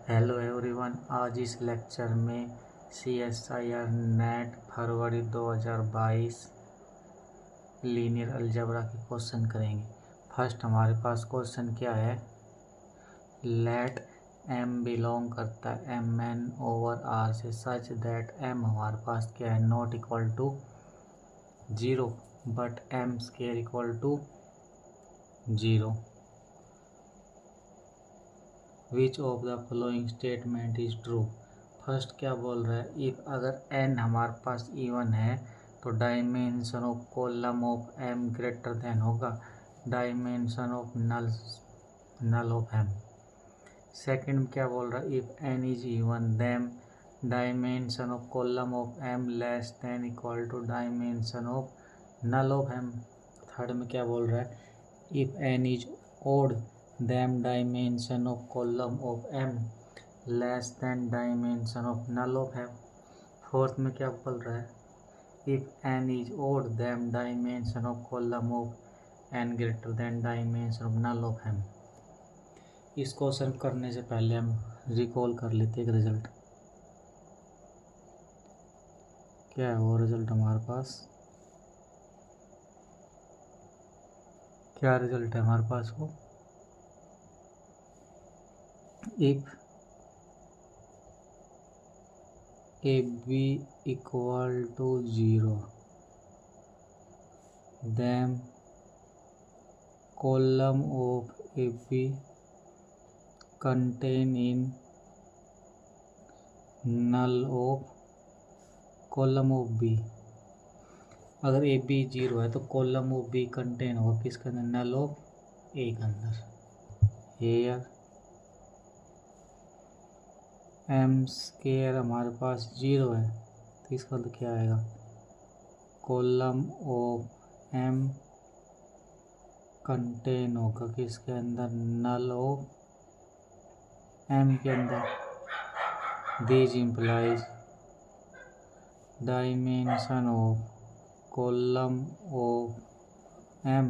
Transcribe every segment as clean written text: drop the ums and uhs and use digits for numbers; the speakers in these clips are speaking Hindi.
Hello everyone. आज इस लेक्चर में CSIR नेट फरवरी 2022 लीनियर अलजेब्रा के क्वेश्चन करेंगे। फर्स्ट हमारे पास क्वेश्चन क्या है, लेट m बिलोंग करता है Mn/r से सच दैट m हमारे पास क्या है, not equal to 0 but m² equal to 0। Which of the following statement is true. First क्या बोल रहा है, इफ अगर n हमारे पास इवन है तो dimension of column of m greater than होगा dimension of null of m। Second क्या बोल रहा है, if n is even then dimension of column of m less than equal to dimension of null of m। Third में क्या बोल रहा है, if n is odd then dimension of column of m less than dimension of null of m। Fourth में क्या बोल रहा है, if n is odd then dimension of column of n greater than dimension of null of m। इस क्वेश्चन करने से पहले हम रिकॉल कर लेते हैं रिजल्ट। क्या है वो रिजल्ट हमारे पास, क्या रिजल्ट है हमारे पास वो, if AB equal to 0 then column of AB contain in null of column of B। अगर AB 0 है तो कॉलम ऑफ B कंटेन होगा किसके अंदर, नल ऑफ A के अंदर। हेयर m² हमारे पास 0 है तो इसका मतलब क्या आएगा, कॉलम ऑफ m कंटेन होगा किसके अंदर, नल ऑफ m के अंदर। This implies dimension of column of m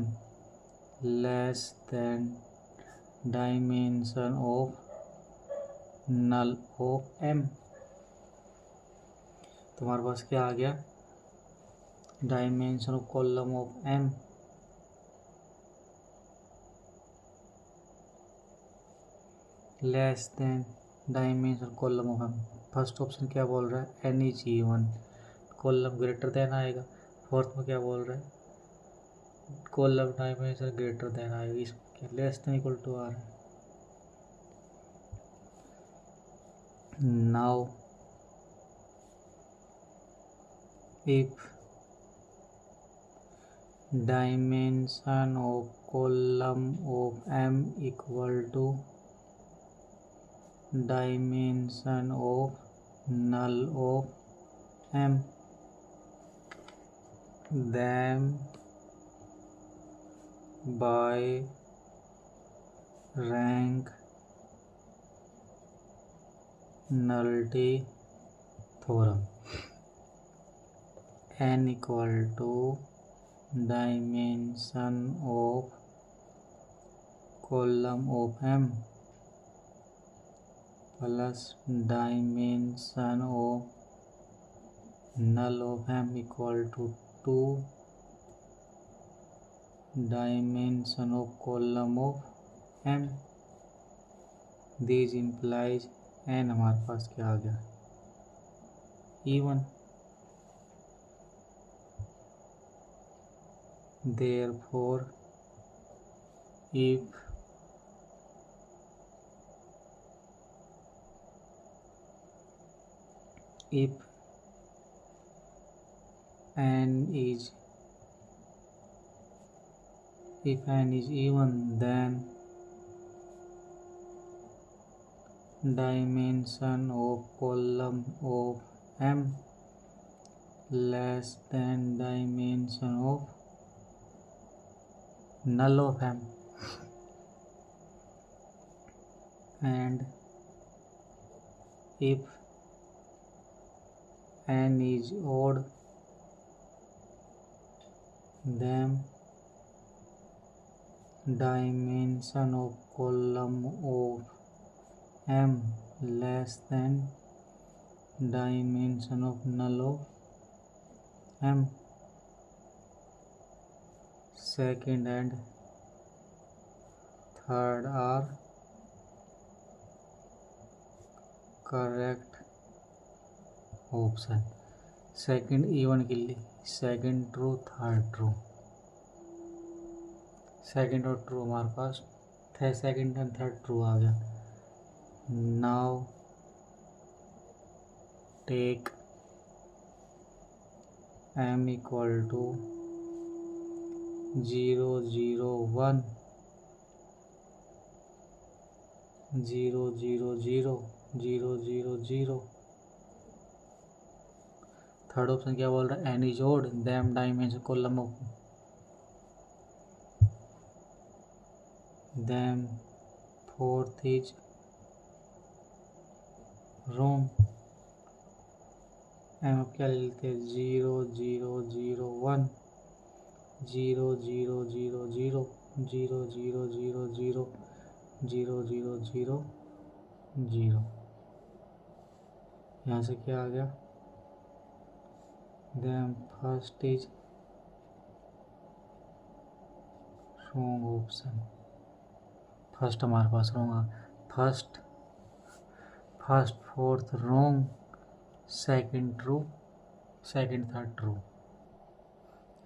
less than dimension of null of m। तुम्हारे पास क्या आ गया, dimension of column of m less than dimension column of m। First option क्या बोल रहा है, n is even, column greater than आएगा। फोर्थ में क्या बोल रहा है, कॉलम डायमेंशन ग्रेटर देन आएगा, इस less than equal to r है। Now if dimension of column of m equal to dimension of null of m then by rank nullity theorem n equal to dimension of column of m plus dimension of null of m equal to 2 dimension of column of m। This implies n हमारे पास क्या आ गया, even। Therefore if n is even then dimension of column of m less than dimension of null of m and if n is odd then dimension of column of m less than dimension of null of m. Second and third are correct option. Second E1 के लिए second true third true, second और ट्रू हमारे पास सेकंड एंड थर्ड ट्रू आ गया. Now take m equal to 0 0 1 0 0 0 0 0 0. Third option क्या बोल रहा है? एनी जोड़ them dimension column of them fourth is wrong. M अब क्या लेते हैं? 0 0 0 1 0 0 0 0 0 0 0 0 0 0 0 0. यहाँ से क्या आ गया? Then first is wrong option. First हमारे पास रॉन्ग आ. First fourth wrong, second true, second third true.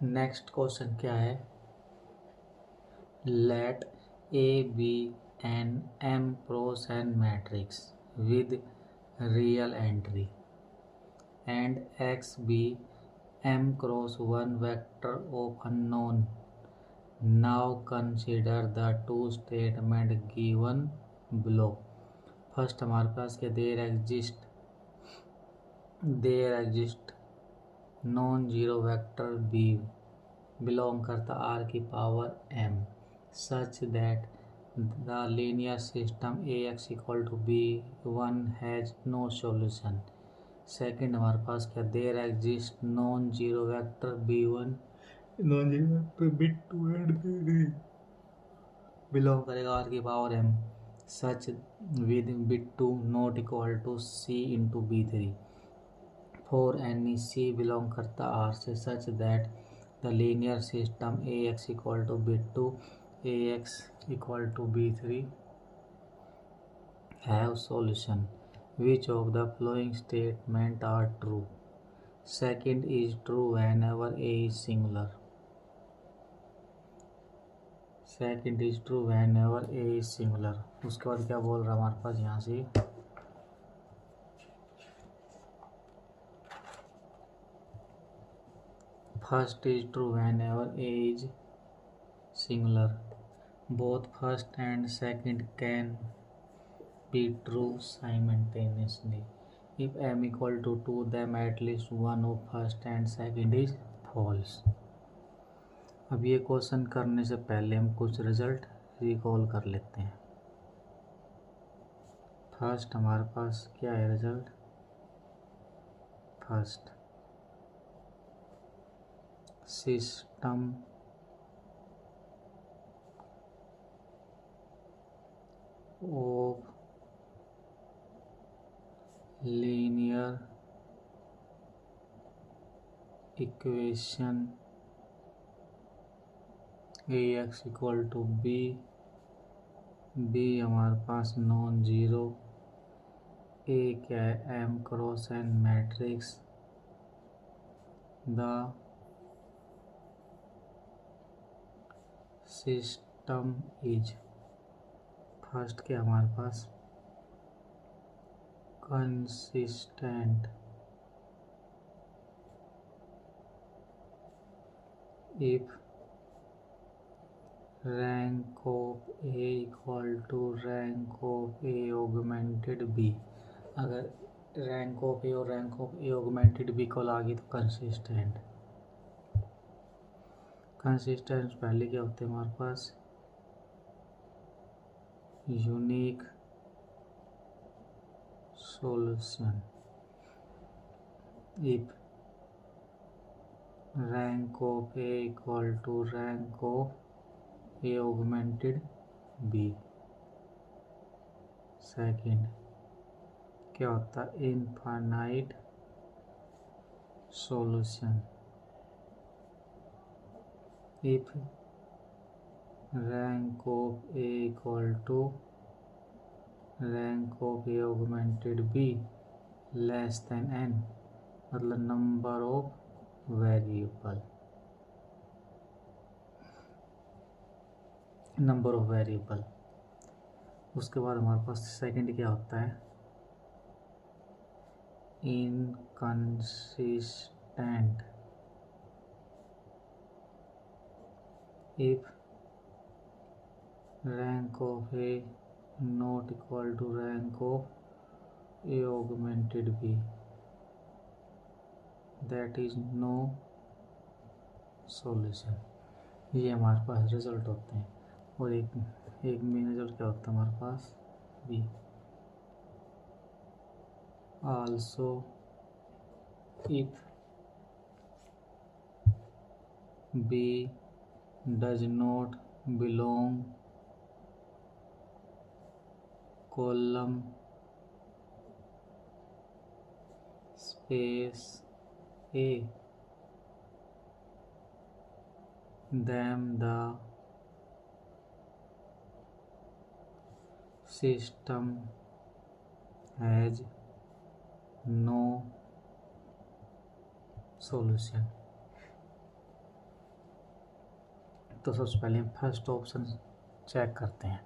Next question क्या है? Let A be an m cross n matrix with real entry and x be m cross 1 vector of unknown. Now consider the two statement given below. First हमारे पास क्या? There exist non zero vector b belong करता r की power m such that the linear system ax equal to b1 has no solution. Second हमारे पास क्या? There exist non zero vector b1 non zero vector b2 and b3 belong करेगा r की power m such with b2 not equal to c into b3 for any c belong करता r से such that the linear system ax equal to b2 ax equal to b3 have solution. Which of the following statement are true? Second is true whenever A is singular. Second is true whenever A is singular. उसके बाद क्या बोल रहा है हमारे पास यहाँ से? First is true whenever A is singular. Both first and second can be true simultaneously. If m equal to 2, then at least one of first and second is false. अब ये क्वेश्चन करने से पहले हम कुछ रिजल्ट रिकॉल कर लेते हैं. फर्स्ट हमारे पास क्या है result? First system of linear equation ax equal to b, b हमारे पास नॉन जीरो, a क्या है? m cross n matrix, the system is first क्या हमारे पास? consistent if rank of A equal to rank of A augmented B. अगर rank of A और rank of A augmented B को लागे तो consistent पहले क्या होते हैं हमारे पास? Unique solution. If rank of A equal to rank of A augmented B. Second क्या होता है, infinite solution if rank of A equal to rank of A augmented B less than n, मतलब number of variable, number of variable. उसके बाद हमारे पास सेकंड क्या होता है, inconsistent if rank of A not equal to rank of A augmented B that is no solution. ये हमारे पास रिजल्ट होते हैं। और एक मेन रिजल्ट क्या होता है हमारे पास, B also if B does not belong column space A then the system has no solution। तो सबसे पहले हम फर्स्ट ऑप्शन चेक करते हैं।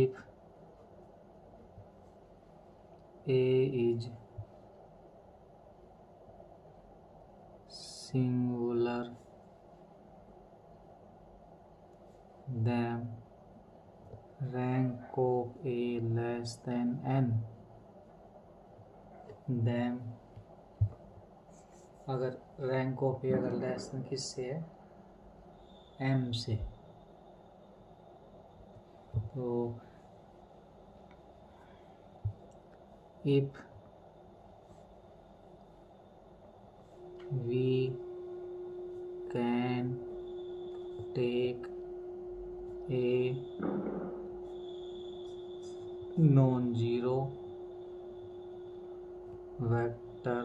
If A is singular then rank of A less than n, then अगर रैंक ऑफ ए अगर लेस देन किससे है, m से, तो if we can take a non-zero vector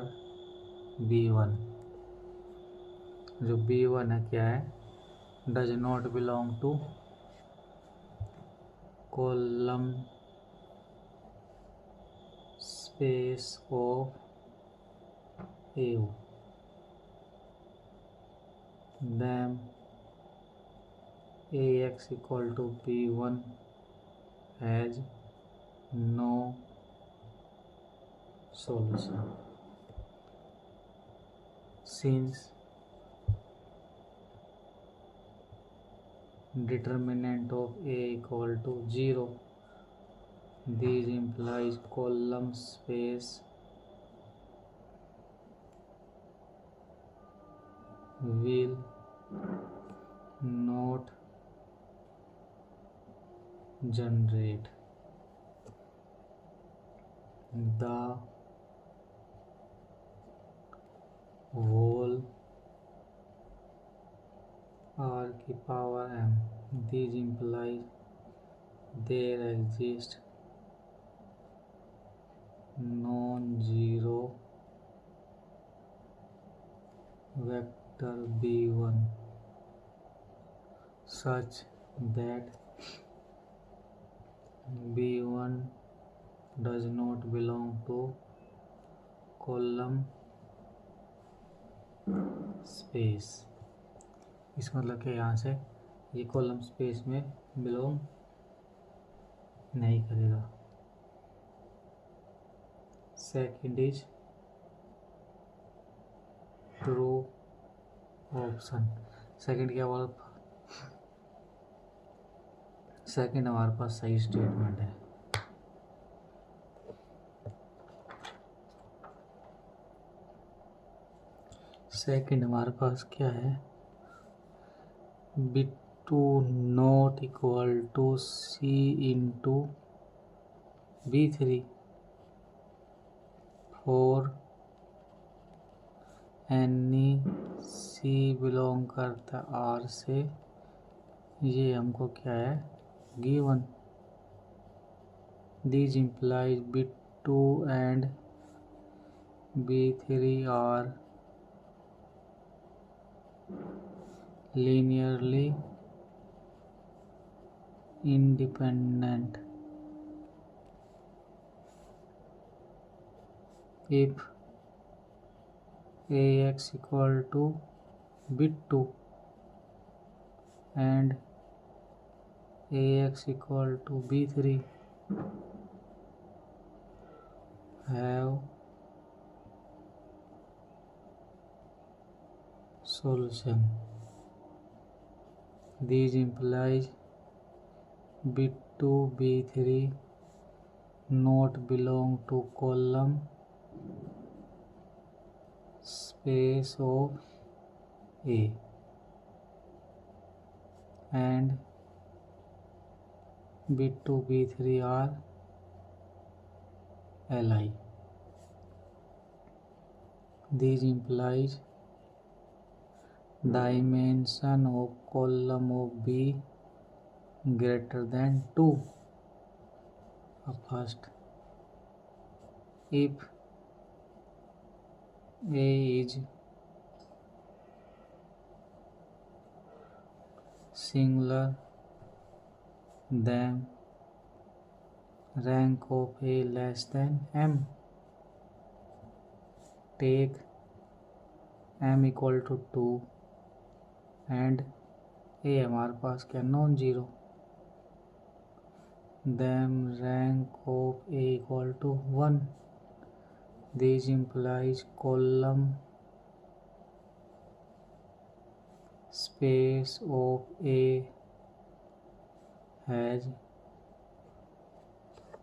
b1, जो b1 है क्या है, does not belong to column space of A, then ax equal to b1 has no solution since determinant of a equal to 0, this implies column space will not generate the whole r की power m, this implies there exists non-zero vector b1 such that b1 does not belong to column space। इसका मतलब कि यहाँ से ये कॉलम स्पेस में बिलोंग नहीं करेगा। Second is true option. Second क्या बोला, सेकंड हमारे पास सही स्टेटमेंट है। सेकंड हमारे पास क्या है, b2 not equal to c into b3 for any c belong करता r से, ये हमको क्या है given. These implies B2 and B3 are linearly independent if Ax equal to B2 and Ax equal to B3 have solution. These implies B2, B3 not belong to column space of A and B2, B3 are Li. These implies dimension of column of B greater than 2. First, if A is singular, then rank of A less than M. Take M equal to 2 and A हमारे पास क्या non zero, then rank of A equal to 1. This implies column space of A has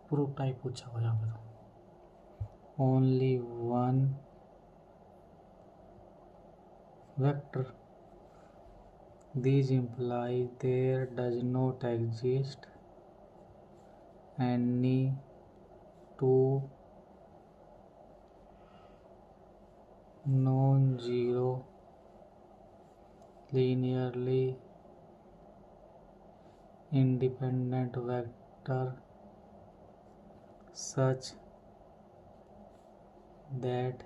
proof type पूछा हुआ यहाँ पे तो only one vector. These imply there does not exist any two non-zero linearly independent vector such that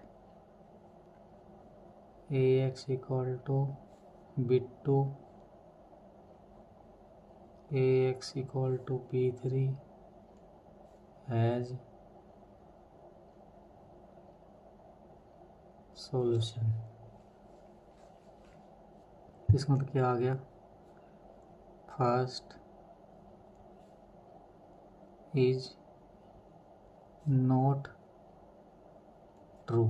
Ax equal to B2, Ax equal to B3 has solution. इसका मतलब क्या आ गया? First is not true.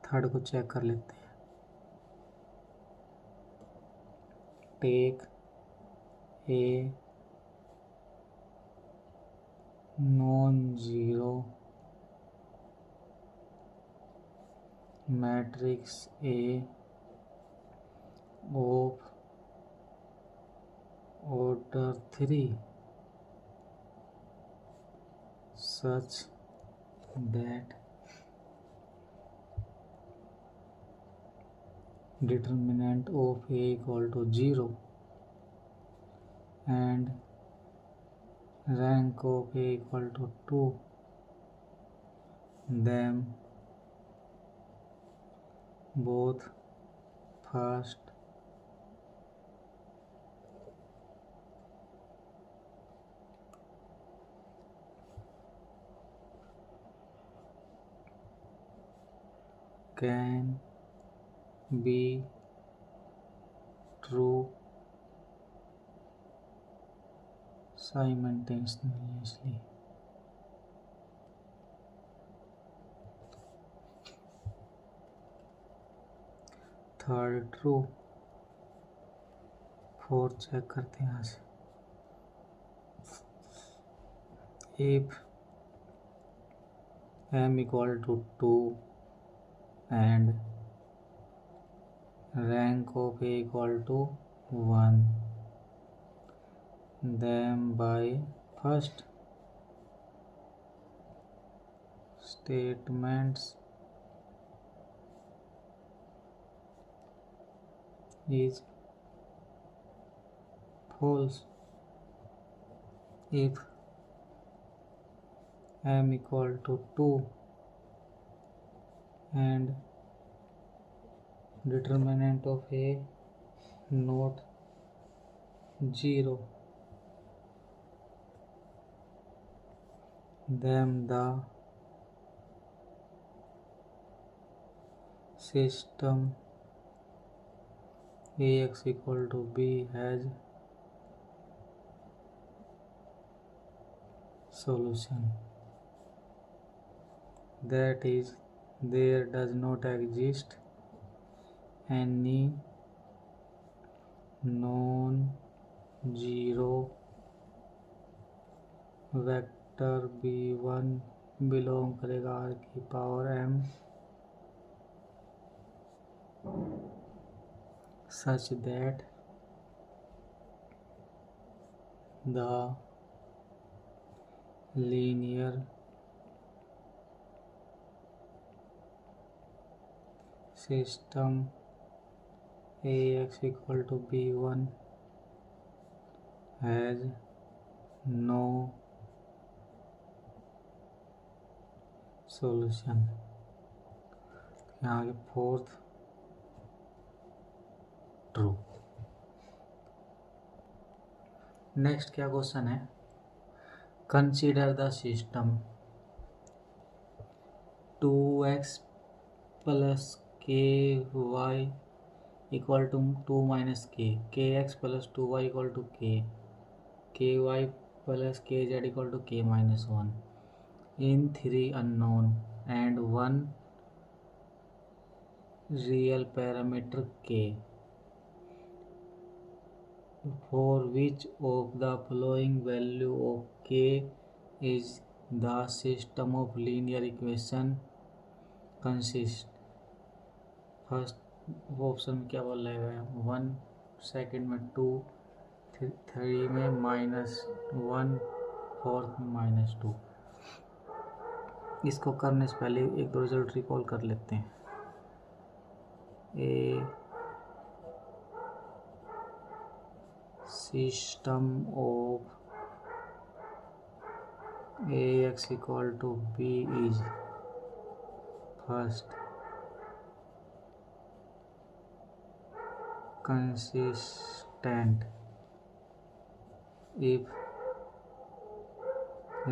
Third को चेक कर लेते हैं. Take a non zero matrix A of order 3 such that determinant of A equal to 0 and rank of A equal to 2, then both first can be true simultaneously. Third true. Fourth check करते हैं यहाँ से. If m equal to 2 and rank of A equal to 1, then by first statements is false. If m equal to 2 and determinant of a not 0, then the system Ax equal to b has solution. That is, there does not exist any non-zero vector b1 belong करेगा r की power m such that the linear system Ax equal to b1 has no solution. यहाँ के फोर्थ ट्रू. नेक्स्ट क्या क्वेश्चन है, consider the system 2x plus k y equal to 2 minus k x plus 2y equal to k y plus k z equal to k minus 1 in 3 unknown and 1 real parameter k. For which of the following value of k is the system of linear equation consist? First option में क्या बोल रहा है 1, सेकेंड में 2, 3 में -1, फोर्थ में -2. इसको करने से पहले एक दो रिजल्ट रिकॉल कर लेते हैं. ए system of Ax equal to b is first consistent if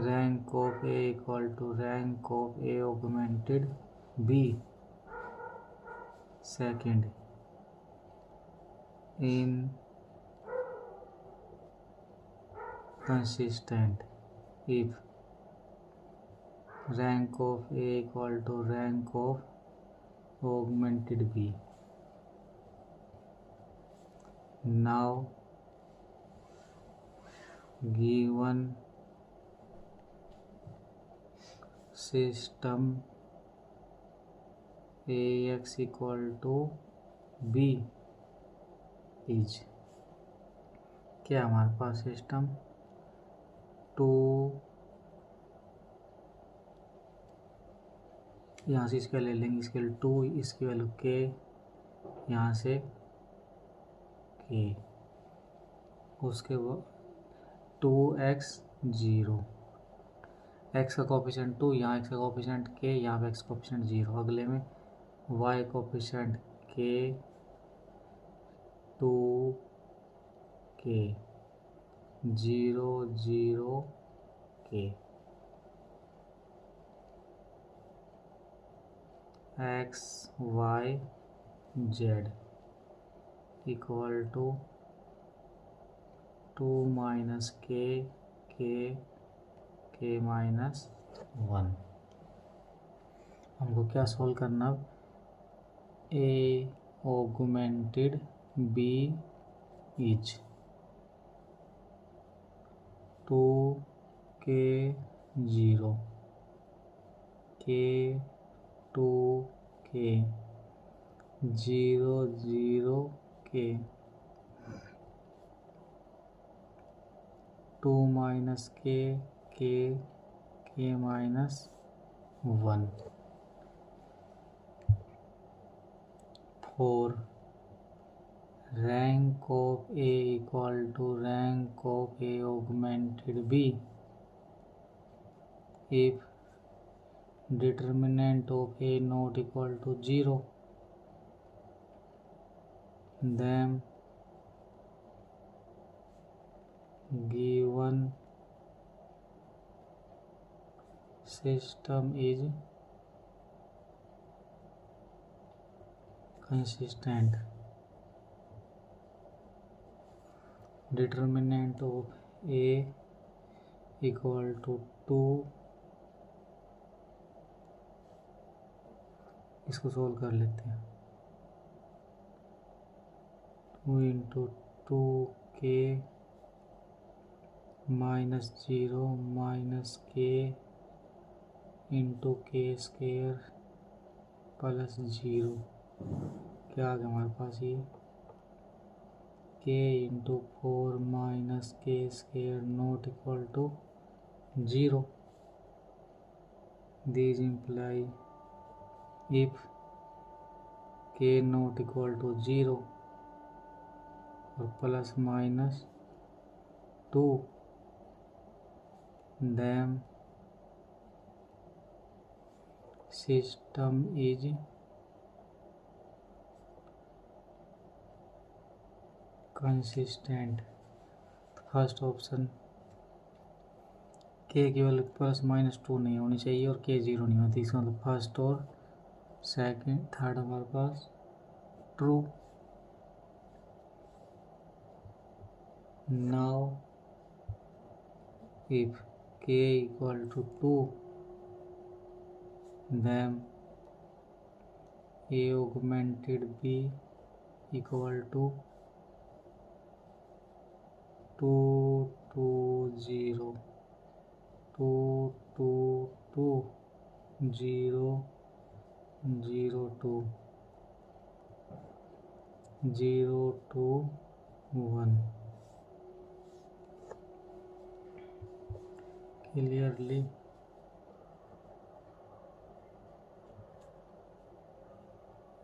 rank of A equal to rank of A augmented b. Second, inconsistent if rank of A equal to rank of augmented b. Now given system Ax equal to b is क्या हमारे पास सिस्टम 2 यहाँ से इसके ले लेंगे, इसके 2 इसकी वैल्यू k, यहाँ से k, उसके बाद 2x 0, x का कोफिशिएंट 2, यहाँ x का कोफिशिएंट k, यहाँ पे x कोफिशिएंट 0. अगले में y coefficient k 2 k 0 0 k x y z equal to 2 minus k minus 1. हमको क्या सोल्व करना, ए ऑगमेंटेड बी इज 2 के 0 के 2 के 0 0 के 2 minus k minus 1. 4 rank of A equal to rank of A augmented B if determinant of a not equal to 0, then given system is consistent. Determinant of a equal to 2, इसको सोल्व कर लेते हैं। 2 into 2k minus 0 minus k into k square plus 0, क्या आ गया हमारे पास ये k into 4 minus k square not equal to 0। These imply if k not equal to 0 और plus minus 2, then system is consistent। First option k की वैल्यू प्लस माइनस 2 नहीं होनी चाहिए और k 0 नहीं होती, इसका मतलब फर्स्ट और सेकंड थर्ड हमारे पास true. Now if k equal to 2, then a augmented b equal to 2 2 0 2 2 2 0 0 2 0 2 1। Clearly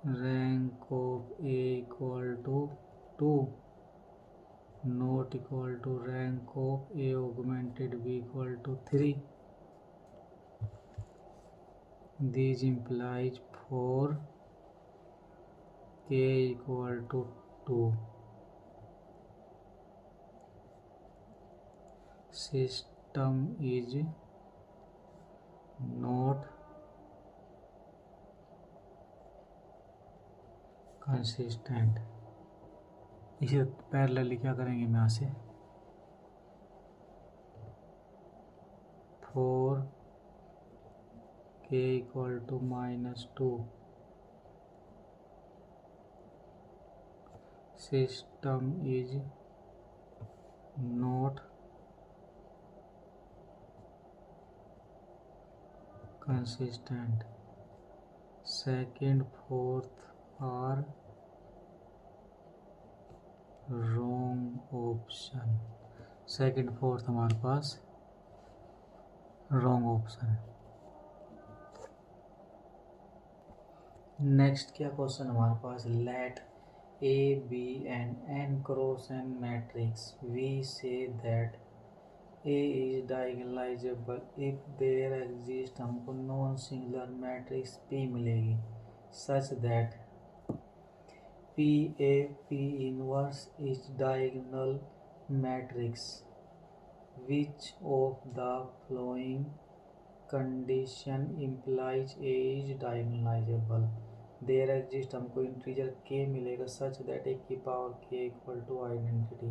rank of a equal to 2 not equal to rank of a augmented b equal to 3. This implies for k equal to 2, system is not consistent। इसे पैरेलली क्या करेंगे हम यहाँ से, for k equal to -2 system is not consistent। Second fourth are wrong option. Second fourth हमारे पास रॉन्ग ऑप्शन है। नेक्स्ट क्या क्वेश्चन हमारे पास, let A be an n cross n matrix we say that A is diagonalizable if there exist, हमको नॉन सिंगुलर मैट्रिक्स पी मिलेगी such that P A P inverse is diagonal matrix, which of the following condition implies A is diagonalizable. There exist, हमको इंटीजर k मिलेगा सच दैट ए की power k equal to identity.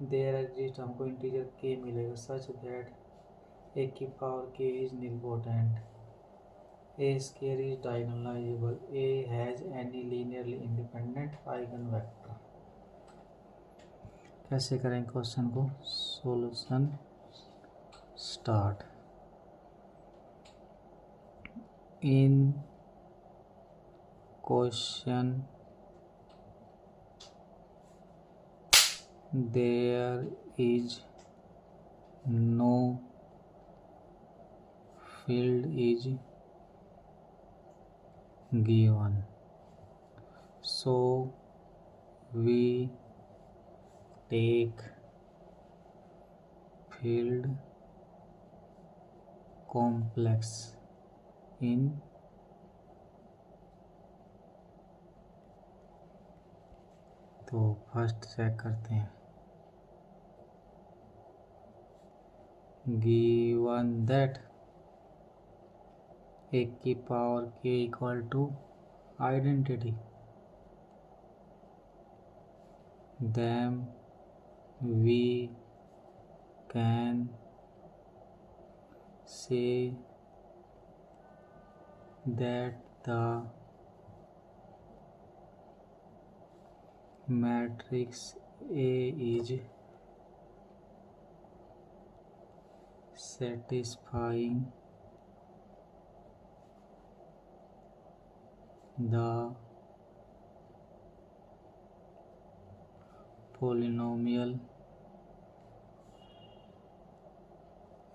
There exist, हमको इंटीजर k मिलेगा सच दैट ए की power k is nilpotent. A square is diagonalizable, A has any linearly independent eigenvector। कैसे करें क्वेश्चन को, solution start. In question there is no field is given, so we take field complex इन तो फर्स्ट चेक करते हैं। गिवन दैट एक की power k equal to identity then we can say that the matrix A is satisfying the polynomial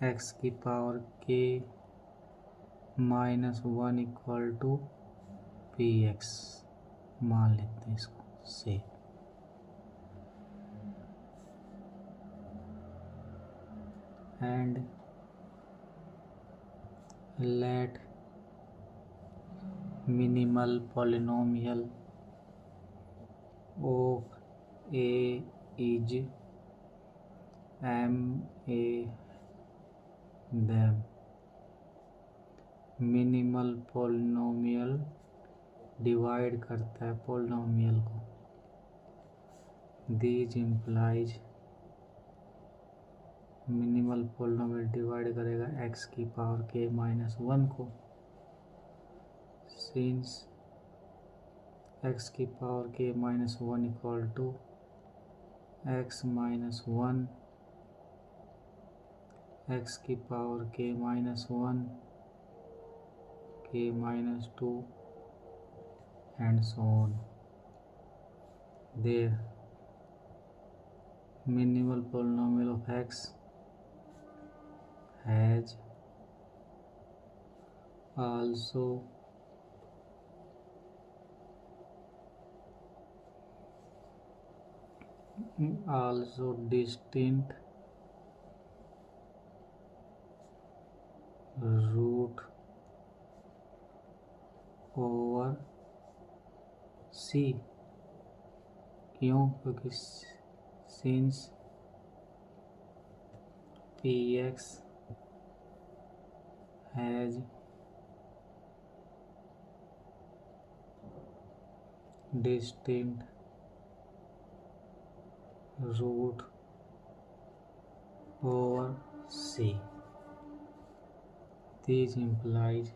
x की power k -1 equal to px मान लेते हैं इसको से। And let minimal polynomial of A is ma them minimal polynomial divide करता है पॉलिनोमियल को। These implies minimal polynomial divide करेगा x की पावर k -1 को। सिंस x की power k -1 equal to x -1 x की power k -1 k -2 and so on. There minimal polynomial of x has also distinct root over c। क्यों? क्योंकि since px has distinct root over c, this implies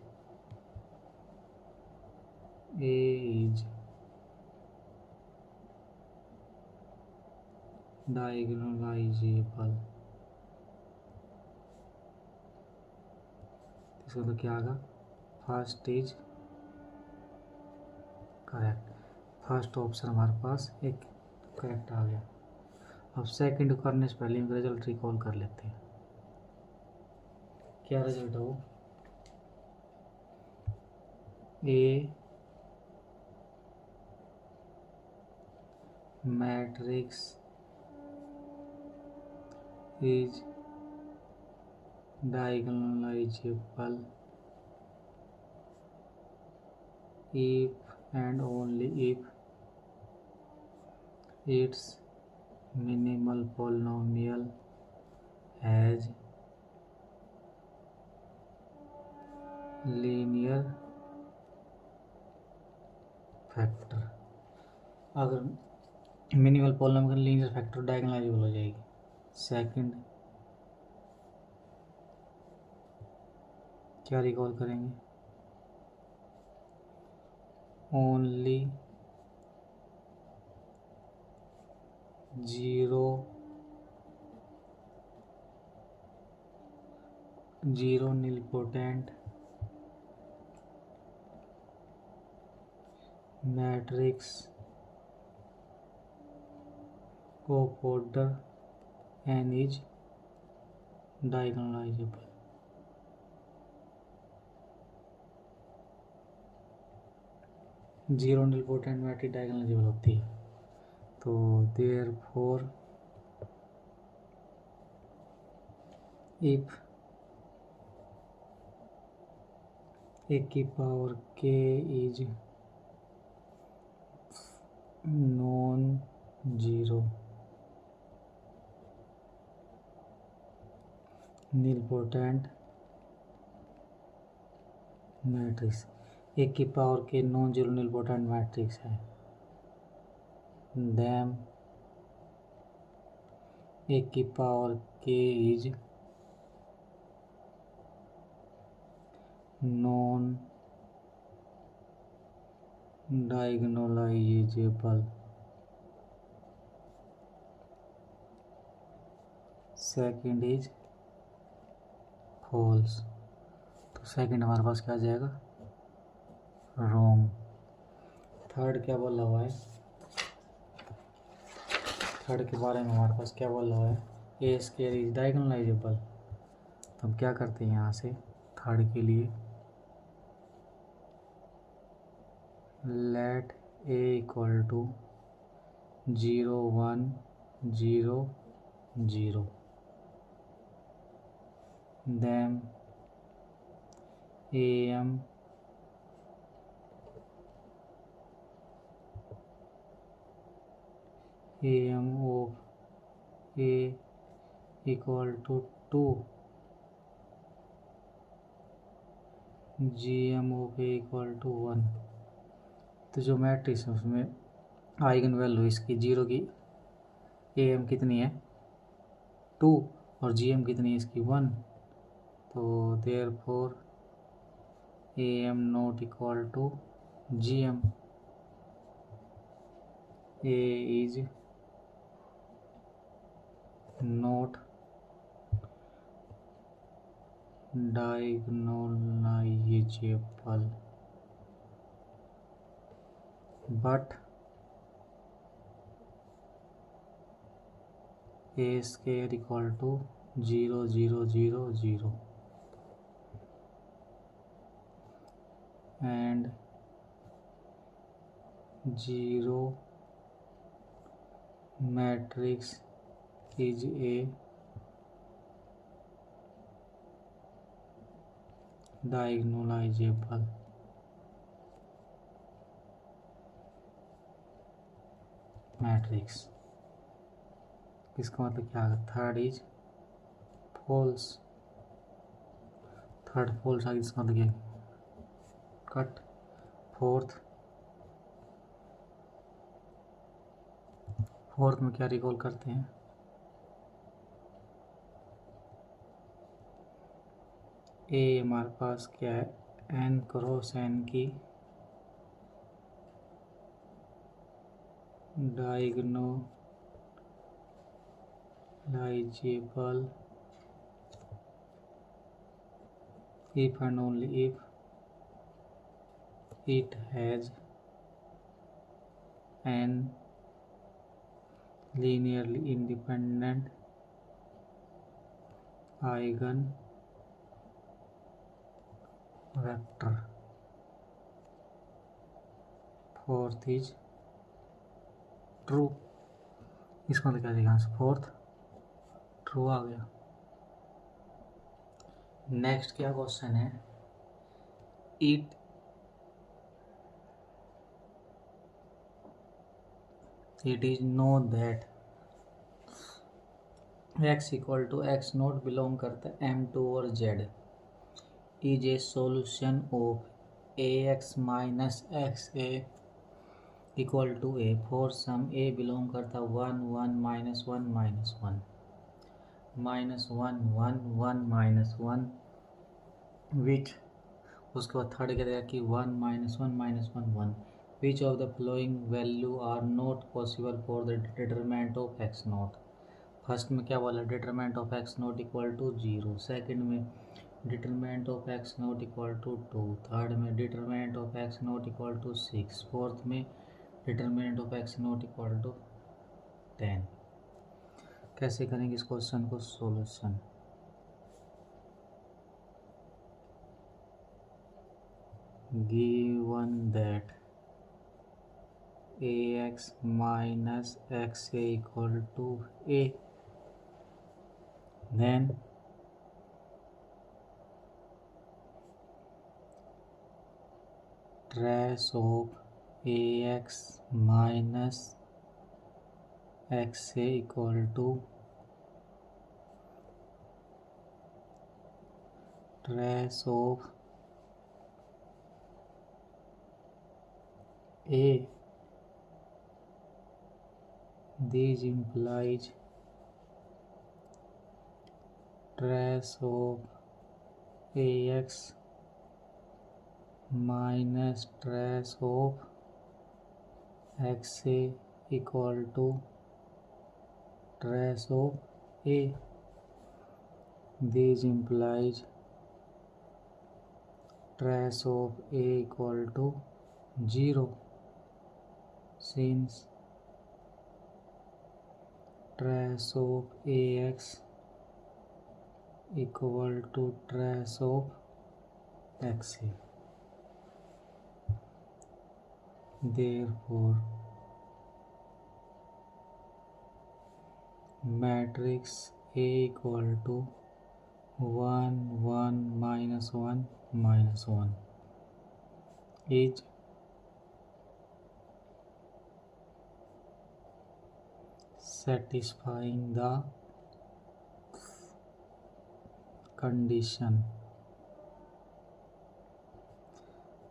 A is diagonalizable। इसका तो क्या आगा? First is correct. First option हमारे पास एक करेक्ट आ गया। अब सेकंड करने से पहले इनका रिजल्ट रिकॉल कर लेते हैं। क्या रिजल्ट है वो? ए matrix is diagonalizable if and only if its minimal polynomial has linear factor। अगर मिनिमल पॉलिनोमियल का लीनियर फैक्टर डायगोनलाइजेबल हो जाएगी। सेकंड क्या रिकॉल करेंगे? Only zero nilpotent matrix of order n is diagonalizable। Zero nilpotent matrix diagonalizable होती है। तो देयरफॉर इफ ए की power k is non zero nilpotent matrix. A की power k non zero nilpotent matrix है। देम ए की power k is non diagonalizable. Second is false. तो सेकंड हमारे पास क्या आ जाएगा, रॉन्ग। थर्ड क्या बोला हुआ है, थर्ड के बारे में हमारे पास क्या बोला हुआ है, ए स्क्वायर इज डायगोनलाइजेबल। तो हम क्या करते हैं यहाँ से थर्ड के लिए, late A equal to 0 1 0 0 then am of a equal to 2 gm of a equal to 1। तो जो मैट्रिक्स है उसमें आइगन वैल्यू इसकी जीरो की am कितनी है 2 और gm कितनी है इसकी 1। तो therefore am not equal to gm। a is not diagonalizable but a square equal to 0 0 0 0 and 0 matrix is a diagonalizable matrix. इसका मतलब क्या है, third is false. Third false आगे इसका मतलब क्या, कट। फोर्थ में क्या रिकॉल करते हैं, ए हमारे पास क्या है n क्रॉस n की diagonalisable if and only if it has an linearly independent eigen vector। Fourth is true. इसका मतलब क्या देगा, फोर्थ ट्रू आ गया। नेक्स्ट क्या क्वेश्चन है, it is known that x equal to x naught belong करता है m2 और z is a solution of ax minus x A equal to A for some A belong करता 1 1 minus 1 minus 1 minus 1 1 1 minus 1 which, उसके बाद थर्ड क्या देगा कि 1 minus 1 minus 1 1 which of the following value are not possible for the determinant of x naught. First में क्या बोला, determinant of x not equal to 0, second में determinant of x not equal to 2, third में determinant of x not equal to 6, fourth में determinant of x not equal to 10। कैसे करेंगे इस क्वेश्चन को solution, given that ax minus xa equal to a, then trace of ax minus xa equal to trace of a. This implies trace of ax minus trace of xa equal to trace of a. This implies trace of a equal to 0, since trace of ax equal to trace of xa. Therefore, matrix A equal to 1 1 minus 1 minus 1 is satisfying the condition.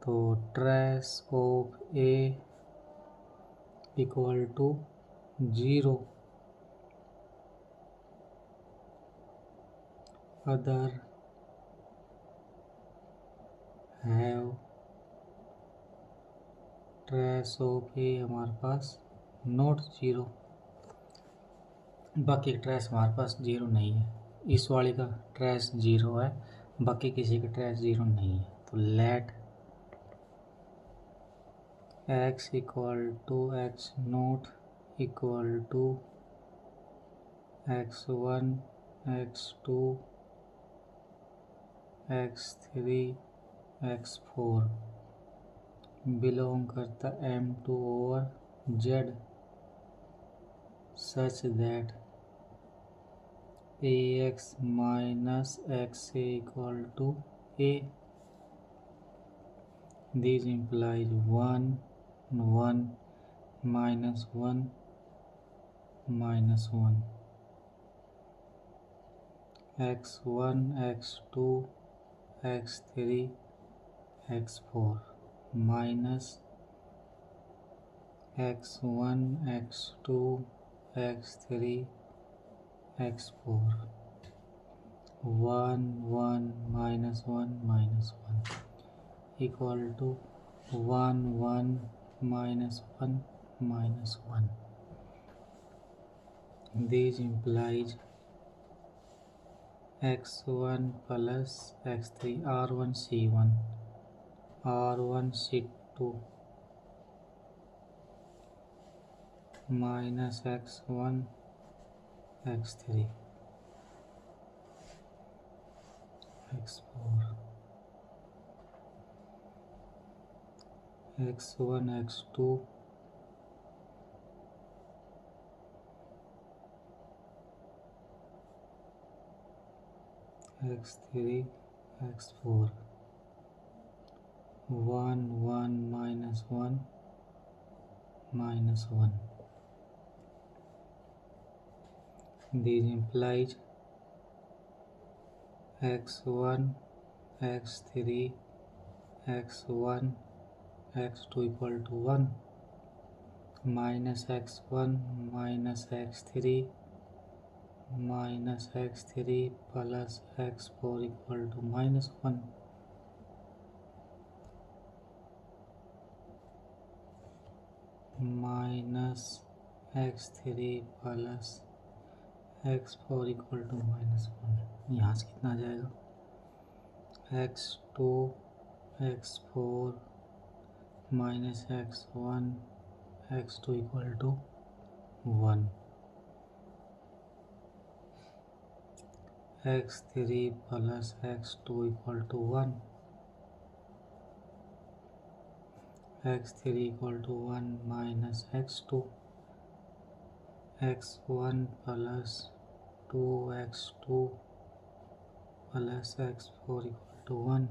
तो trace of A equal to 0, other have trace of A हमारे पास नॉट 0, बाकी ट्रेस हमारे पास 0 नहीं है। इस वाली का ट्रेस 0 है, बाकी किसी का ट्रेस 0 नहीं है। तो let x equal to x naught equal to x1 x2 x3 x4 belong करता M2 over Z such that ax minus xa equal to a. This implies 1 1 minus 1 minus 1 x1 x2 x3 x4 minus x1 x2 x3 x4 1 1 minus 1 minus 1 equal to 1 1 minus 1 minus 1. This implies x1 plus x3 r1 c1 r1 c2 minus x1 x3 x4 x1 x2 x3 x4 1 1 minus 1 minus 1. This implies x1 x3 x1 x2 equal to 1 minus x1 minus x3 minus x3 plus x4 equal to minus 1. Minus x3 plus x4 equal to minus 1. यहाँ से कितना आ जाएगा x2 x4 minus x1 x2 equal to 1 x3 plus x2 equal to 1 x3 equal to 1 minus x2 x1 plus 2x2 plus x4 equal to 1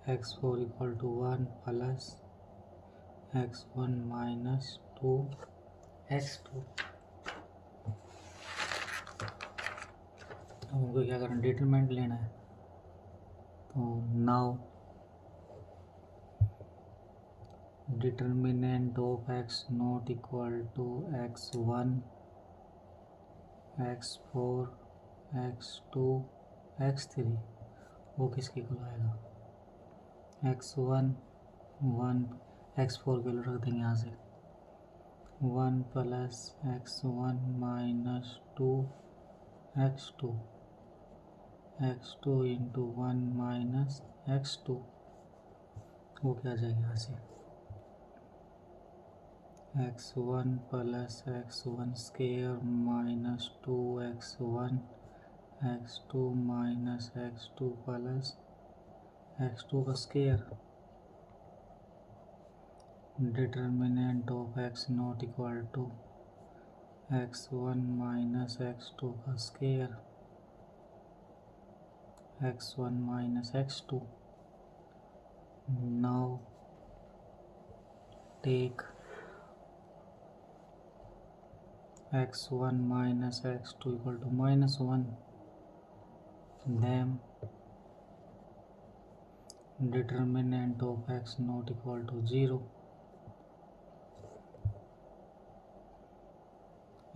x4 equal to 1 plus x1 minus 2 x2। तो हमको क्या करना, डिटरमिनेंट लेना है। तो now determinant of x naught equal to x1 x4 x2 x3 वो किसके इक्वल आएगा, x1 1 x4 के रख देंगे यहाँ से 1 plus x1 minus 2 x2 x2 into 1 minus x2 वो क्या आ जाएगा यहाँ से x1 plus x1 square minus 2x1 x2 minus x2 plus x2 का square. Determinant of x naught equal to x1 minus x2 का square x1 minus x2। Now take x1 minus x2 equal to minus 1, then determinant of x not equal to 0,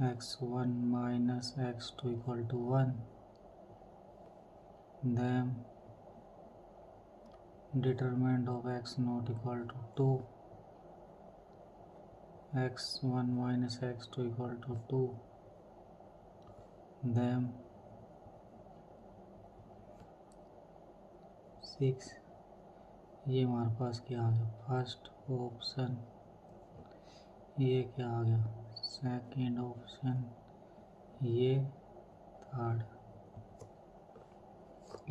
x1 minus x2 equal to 1, then determinant of x not equal to 2, x1 minus x2 equal to 2, then 6। ये हमारे पास क्या आ गया, फर्स्ट ऑप्शन। ये क्या आ गया, सेकंड ऑप्शन। ये third.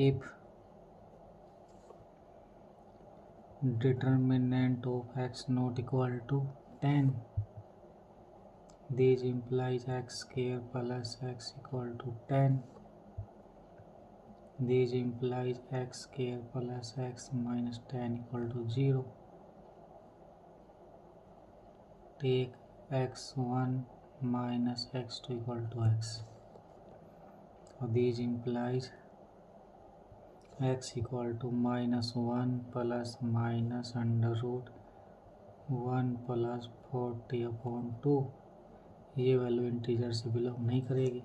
If determinant of x not equal to 10, this implies x square plus x equal to 10, this implies x square plus x minus 10 equal to 0, take x1 minus x2 equal to x, so this implies x equal to minus 1 plus minus under root 1 plus 40 upon 2। ये वैल्यू इंटीजर से बिलोंग नहीं करेगी,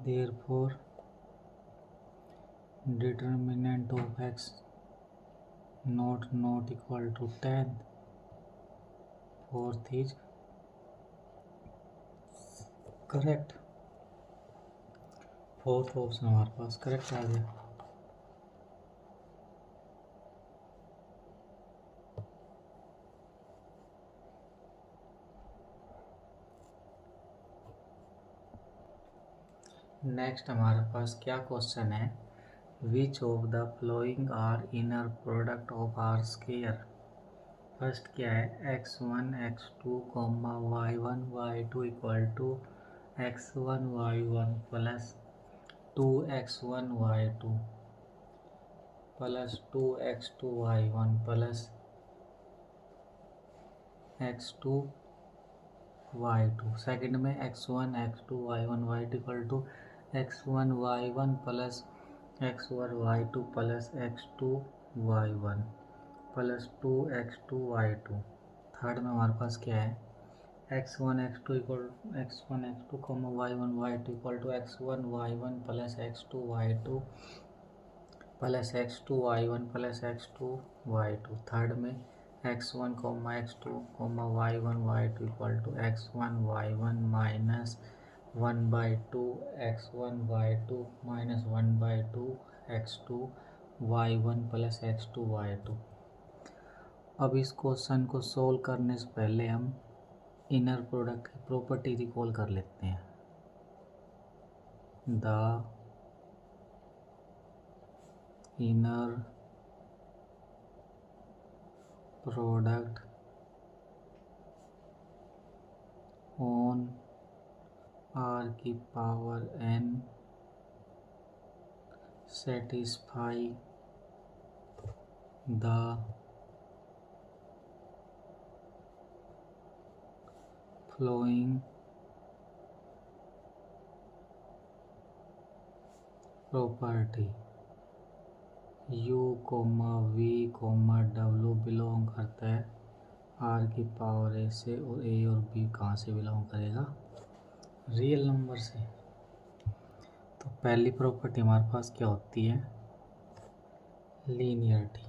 therefore determinant of x not equal to 10, fourth is correct। Fourth option हमारे पास करेक्ट आ गया। नेक्स्ट हमारे पास क्या क्वेश्चन है, which of the following are inner product of R square. First क्या है, x1 x2 y1 y2 equal to x1 y1 plus 2x1 y2 plus 2x2 y1 plus x2 y2। Second में x1 x2 y1 y2 equal to x1 y1 plus x1 y2 plus x2 y1 plus 2x2 y2। Third में हमारे पास क्या है, x1 x2 equal x1 x2 y1 y2 equal to x1 y1 plus x2 y2 plus x2 y1 plus x2 y2। Third में x1 x2 y1 y2 equal to x1 y1 minus 1/2 x1 y2 minus 1/2 x2 y1 plus x2 y2। अब इस क्वेश्चन को सोल्व करने से पहले हम इनर प्रोडक्ट की प्रॉपर्टी रिकॉल कर लेते हैं। The inner product on r की power n satisfy the following property u, v, w belong करता है r की पावर a से, और a और b कहाँ से बिलोंग करेगा? रियल नंबर से। तो पहली प्रॉपर्टी हमारे पास क्या होती है? लीनियरिटी।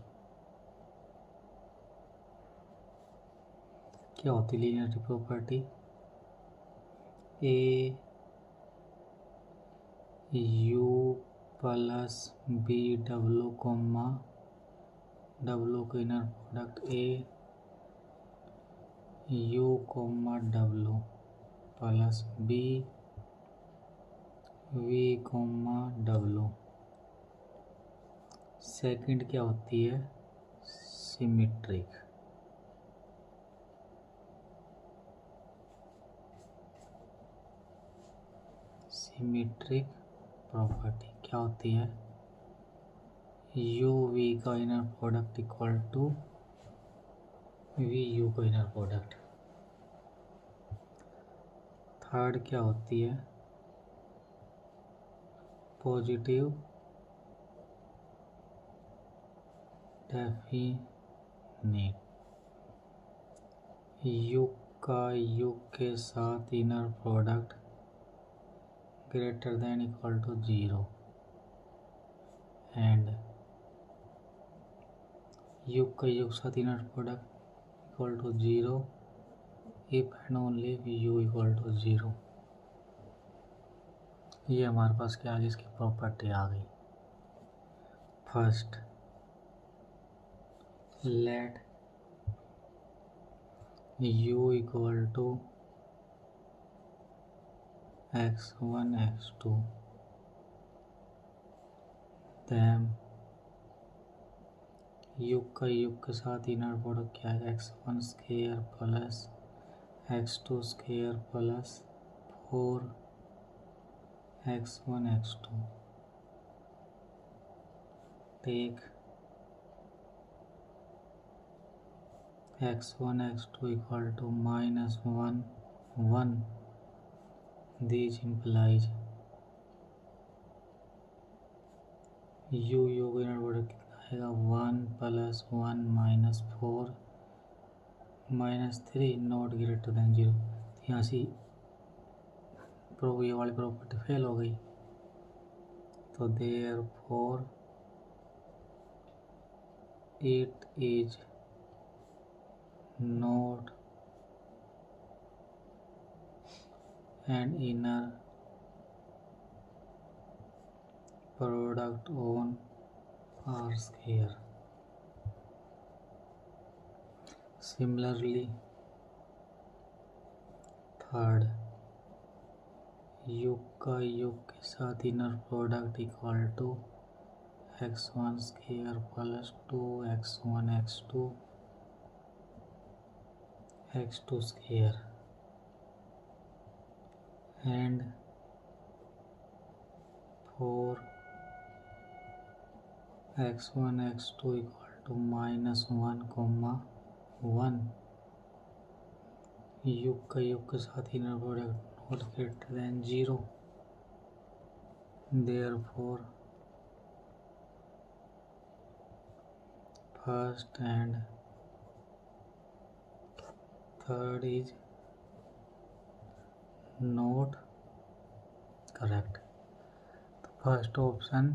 क्या होती है linearity property? a u plus B W comma W का inner product a u comma W plus B v comma W. Second क्या होती है? सिमेट्रिक। सिमेट्रिक प्रॉपर्टी क्या होती है? यू वी का inner product equal to V U का इनर प्रोडक्ट। थर्ड क्या होती है? Positive definite. युग का युग के साथ inner product greater than equal to 0 and U का युग साथ inner product equal to 0 if and only u equal to 0। ये हमारे पास क्या आ गई? इसकी प्रॉपर्टी आ गई। First, let u equal to x1 x2 then युग का युग के साथ इनर प्रोडक्ट क्या है? x1 square plus x2 square plus 4x1 x2 take x1 x2 equal to -1 1। This implies u का इनर प्रोडक्ट कितना आएगा? 1 plus 1 minus 4 minus 3 not greater than 0। यहाँ से ये वाली प्रॉपर्टी फेल हो गई। तो therefore it is not an inner product on R square। Similarly, third, U का युग के साथ inner product equal to x1 square plus 2x1 x2 square and 4x1 x2 equal to -1 1। U का युग के साथ inner product not greater than 0। Therefore first and third is not correct. तो first option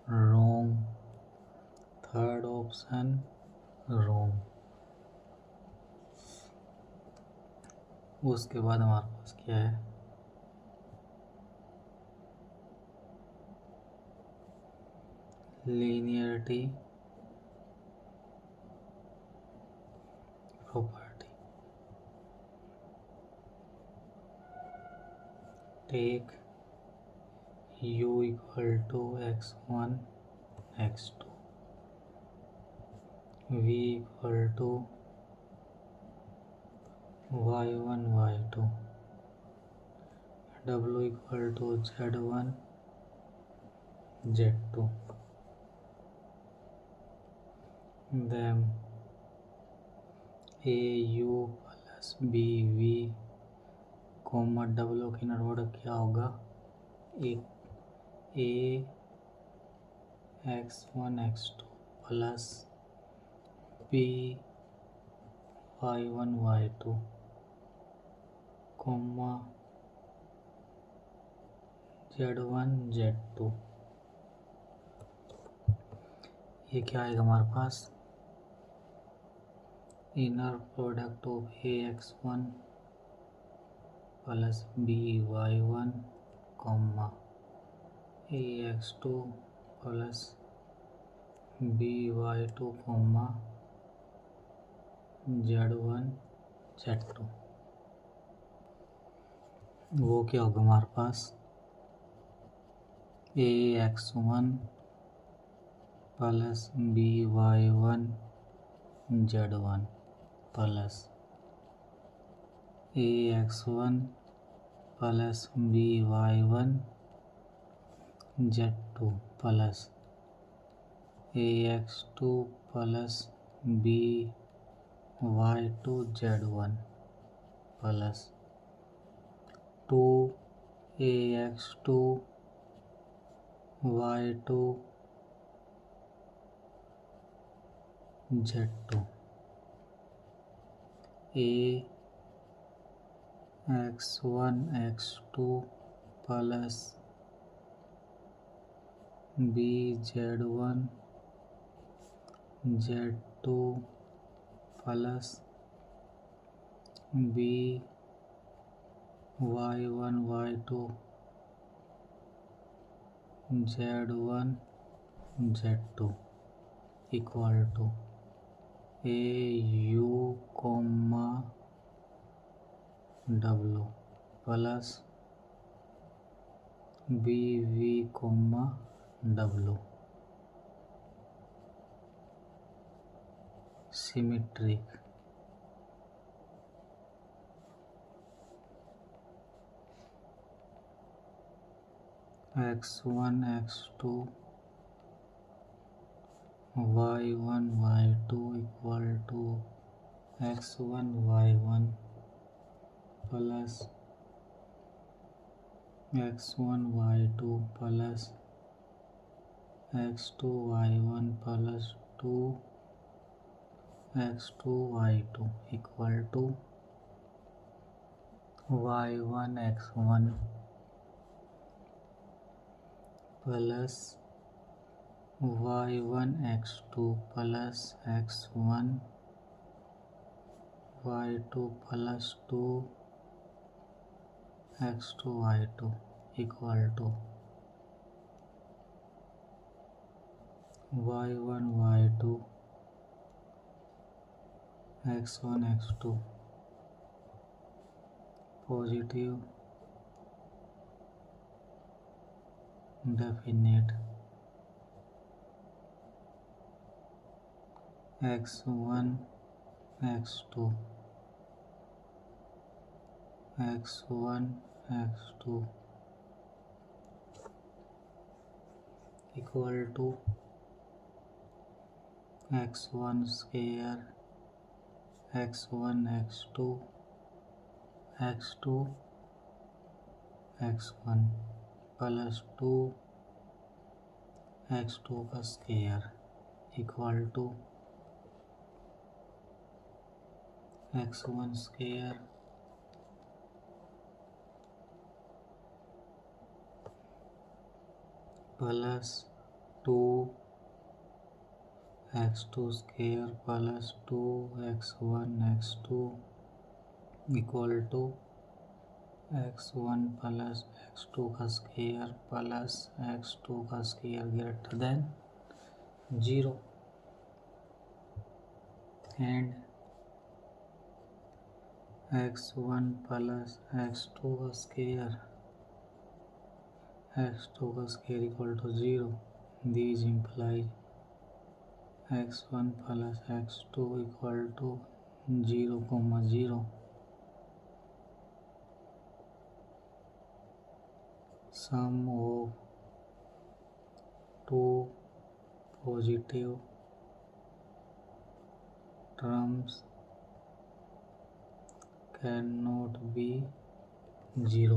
wrong, third option wrong. उसके बाद हमारे पास क्या है? Linearity property. Take u equal to x1 x2 v equal to y1 y2 w equal to z1 z2। them a u plus B we comma डबल की नॉट क्या होगा, एक ए x1 x2 plus B y1 y2 comma z1 z2। ये क्या आएगा हमारे पास, inner product of A x1 plus B y1 comma A x2 plus B y2 comma z1 z2। वो क्या होगा हमारे पास, A x1 plus B y1 z1 plus A x1 plus B y1 z2 plus A x2 plus B y2 z1 plus 2 A x2 y2 z2 A x1 x2 plus B z1 z2 plus B y1 y2 z1 z2 equal to A you comma W plus B we comma W. Symmetric x1 x2 y1 y2 equal to x1 y1 plus x1 y2 plus x2 y1 plus 2 x2 y2 equal to y1 x1 plus y1 x2 plus x1 y2 plus 2 x2 y2 equal to y1 y2 x1 x2 positive definite x1 x2 x1 x2 equal to x1 square x1 x2 x2 x1 plus 2 x2 का square equal to x1 square plus 2 x2 square plus 2 x1 x2 equal to x1 plus x2 का स्क्वायर प्लस x2 का square greater than 0 and x1 plus x2 का square equal to 0। These imply x1 plus x2 equal to 0,0। Sum of two positive terms cannot be zero.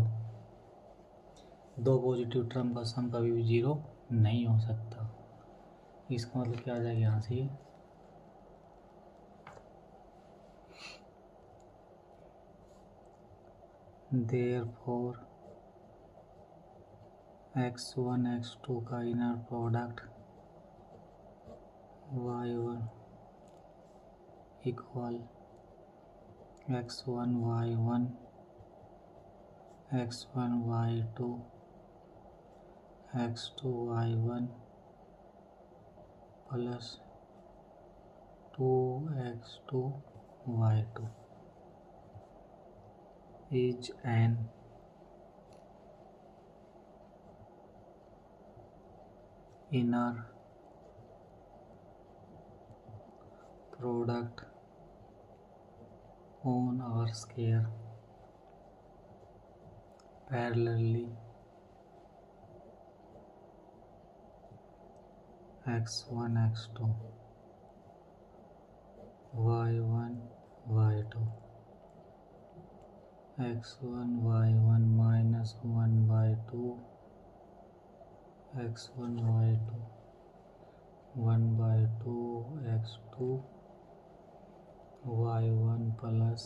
दो पॉजिटिव टर्म का सम कभी भी जीरो नहीं हो सकता। इसका मतलब क्या आ जाएगा यहाँ से, therefore x1 x2 का inner product y1 equal x1 y1 x1 y2 x2 y1 plus 2x2 y2 is an inner product on R square parallelly x1 x2 y1 y2 x1 y1 minus 1 by 2 x1 y2 1 by 2 x2 y1 plus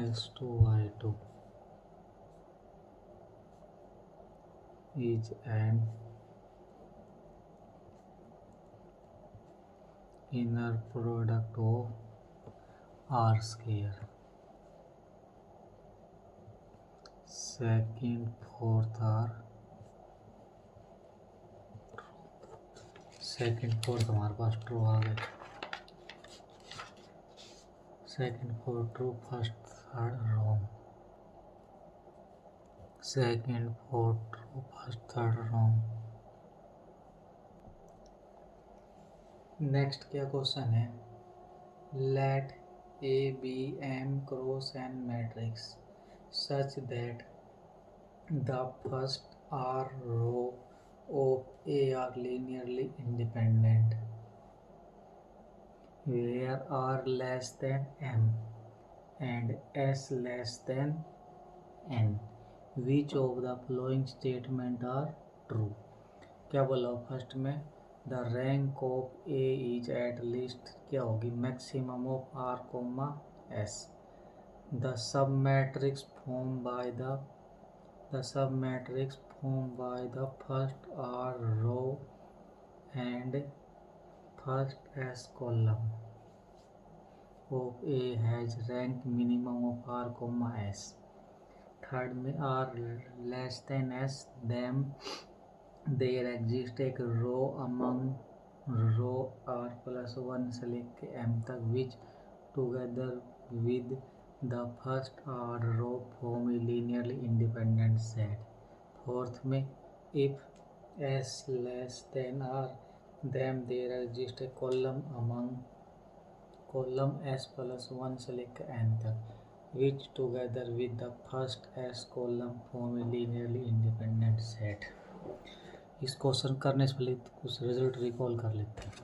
x2 y2 is an inner product of R square. Second, fourth are second fourth हमारे पास ट्रू आ गए। Second fourth true, first third wrong. Second fourth true, first third wrong. Next क्या क्वेश्चन है, let A be m cross n matrix such that the first r row of A are linearly independent where R less than M and S less than N. Which of the following statement are true? क्या बोला फर्स्ट में, the rank of A is at least क्या होगी, maximum of R comma S. The submatrix formed by the first R row and first S column of A has rank minimum of R comma S. Third में R less than S, then there exists एक row among row R plus 1 से लेके M तक which together with the first R row form a linearly independent set. Fourth में if S less than R then there exists a column among column S plus 1 से लेकर N तक which together with the first S column form a linearly independent set. इस क्वेश्चन करने से पहले कुछ रिजल्ट रिकॉल कर लेते हैं।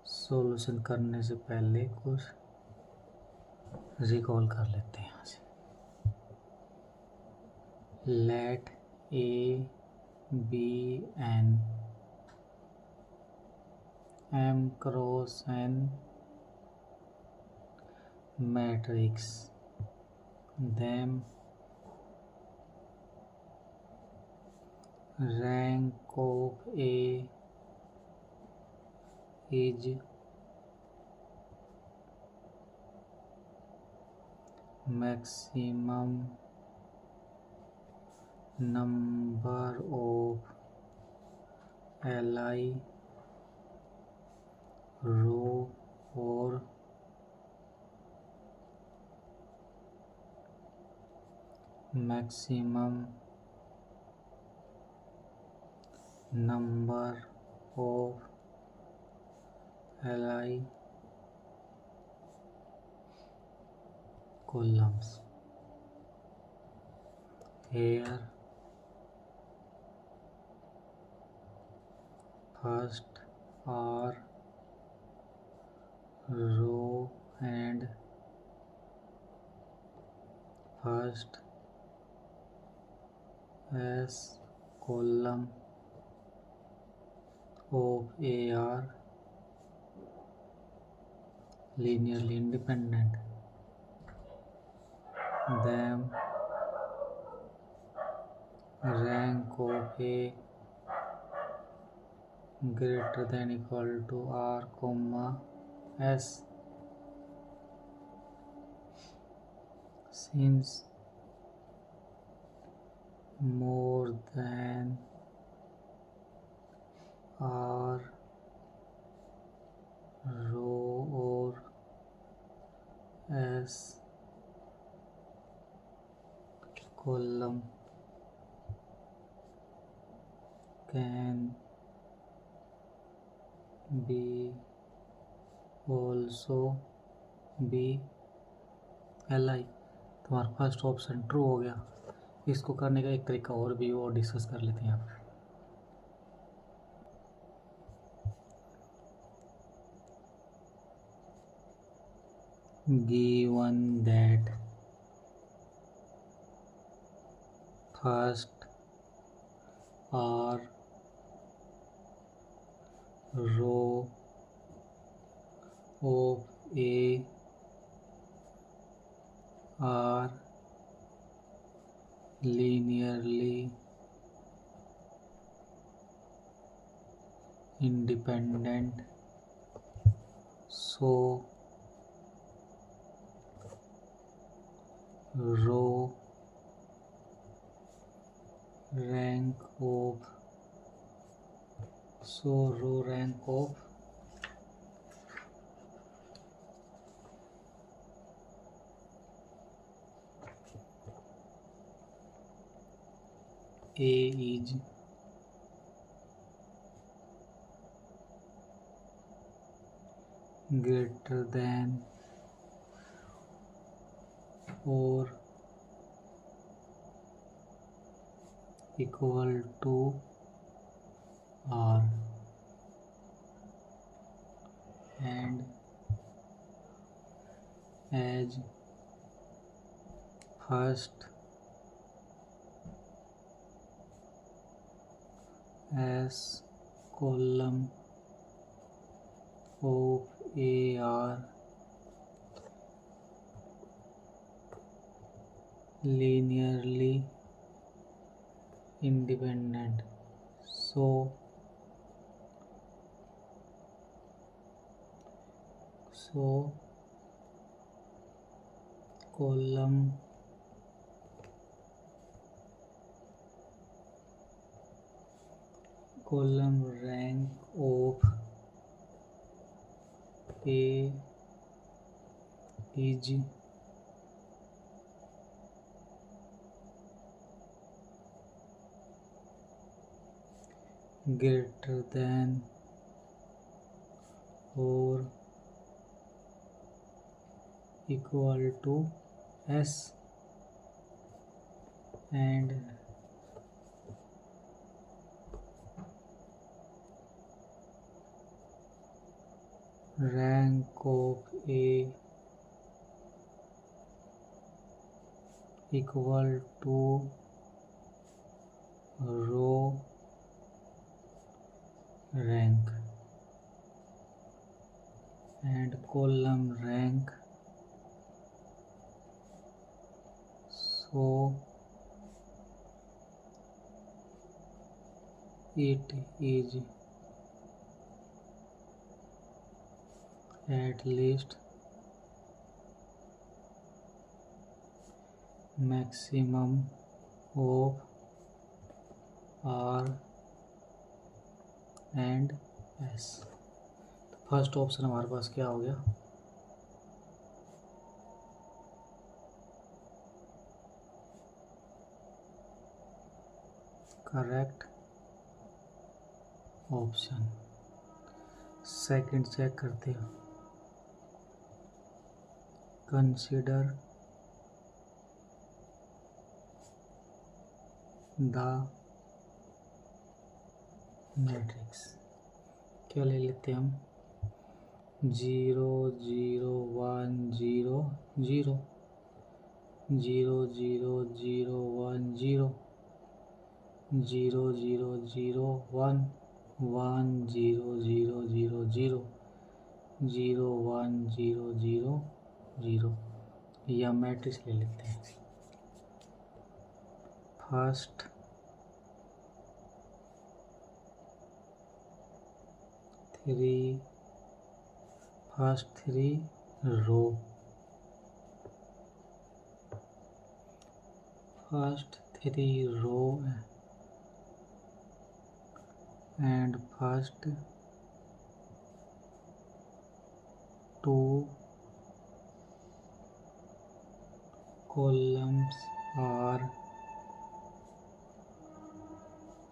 सॉल्यूशन करने से पहले कुछ रिकॉल कर लेते हैं यहाँ से। Let A be an M cross n matrix, then rank of A is maximum number of Li row or maximum number of Li columns. Here first R row and first S column of AR linearly independent. Then rank of A greater than equal to R comma S. Since more than R row or S column can be also be Li। तुम्हारा फर्स्ट ऑप्शन ट्रू हो गया। इसको करने का एक तरीका और भी वो डिस्कस कर लेते हैं आप। Given that first R row of A are linearly independent, so row rank of A is greater than or equal to R, and as first S column of AR linearly independent, so column rank of A is greater than or equal to S, and rank of A equal to row rank and column rank, so it is at least maximum of R and S। First option हमारे पास क्या हो गया? Correct option. सेकंड चेक करते हो। Consider the matrix. क्या ले लेते हैं हम 0 0 1 0 0 0 0 0 1 0 0 0 0 1 1 0 0 0 0 0 1 0 0 0। या मैट्रिक्स ले लेते हैं first three row first 3 row and first 2 columns are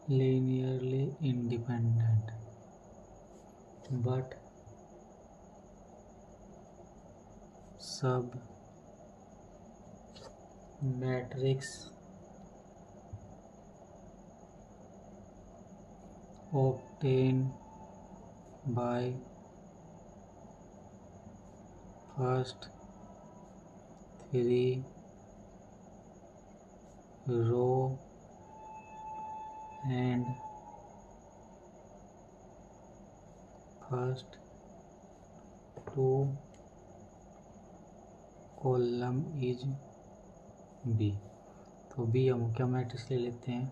linearly independent, but sub matrix obtained by first 3 row and first 2 column is B। तो B हम क्या मैट्रिक्स ले लेते हैं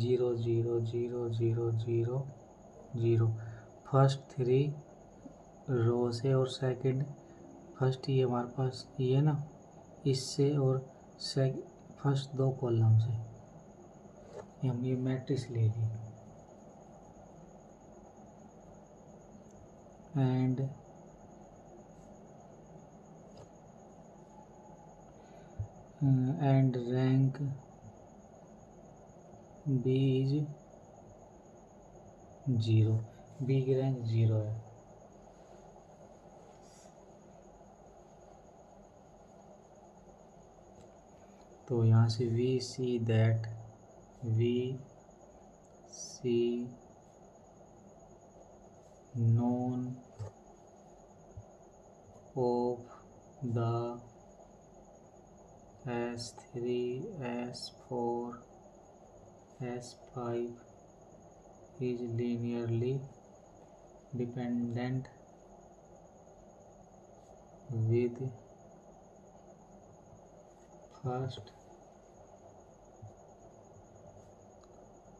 0 0 0 0 0 0 फर्स्ट 3 रो से और सेकंड फर्स्ट ये हमारे पास ये ना इससे और फर्स्ट 2 कॉलम से हम ये मैट्रिक्स ले ली and rank B is 0। B की रैंक 0 है। तो यहाँ से we see none of the S3 S4 S5 is linearly dependent with first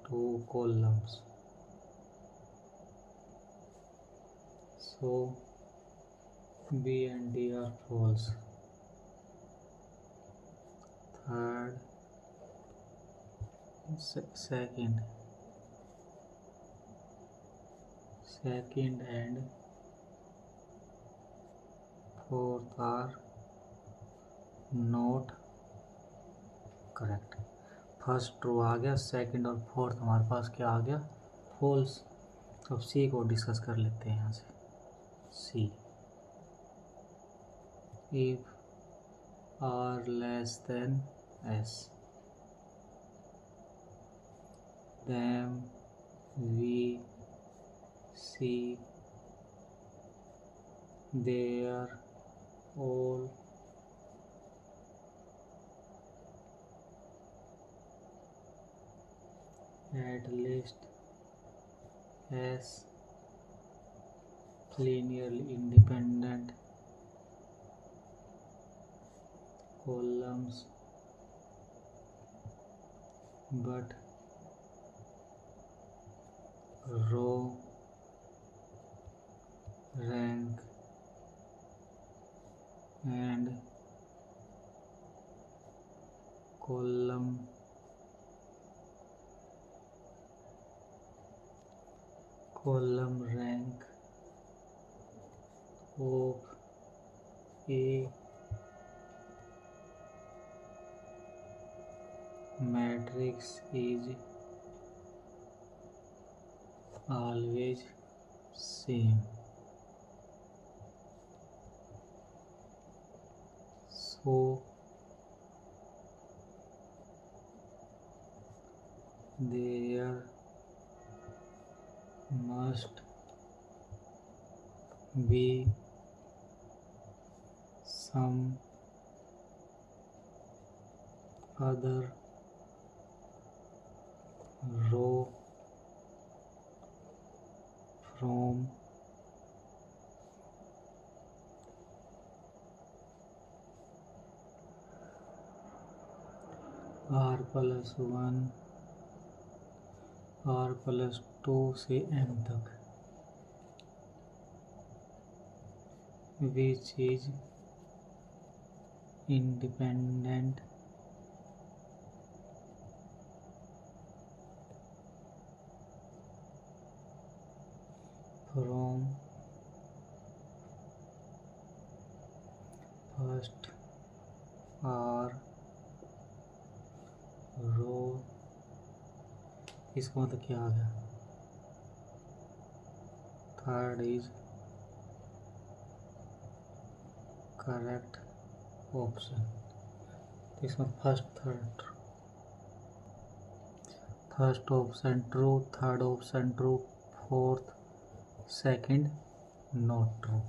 2 columns, so B and D are false। third second and fourth are not correct. First true आ गया, सेकंड और फोर्थ हमारे पास क्या आ गया फॉल्स। अब सी को डिस्कस कर लेते हैं यहाँ से। See if r less than s then we see they are all at least as linearly independent columns, but row rank and column rank of a matrix is always same, so their must be some other row from r plus 1 r plus 2 से m तक, which is independent from first r row। इसका मतलब क्या आ गया? Third is correct option. इसमें first option true, third option true, fourth second not true.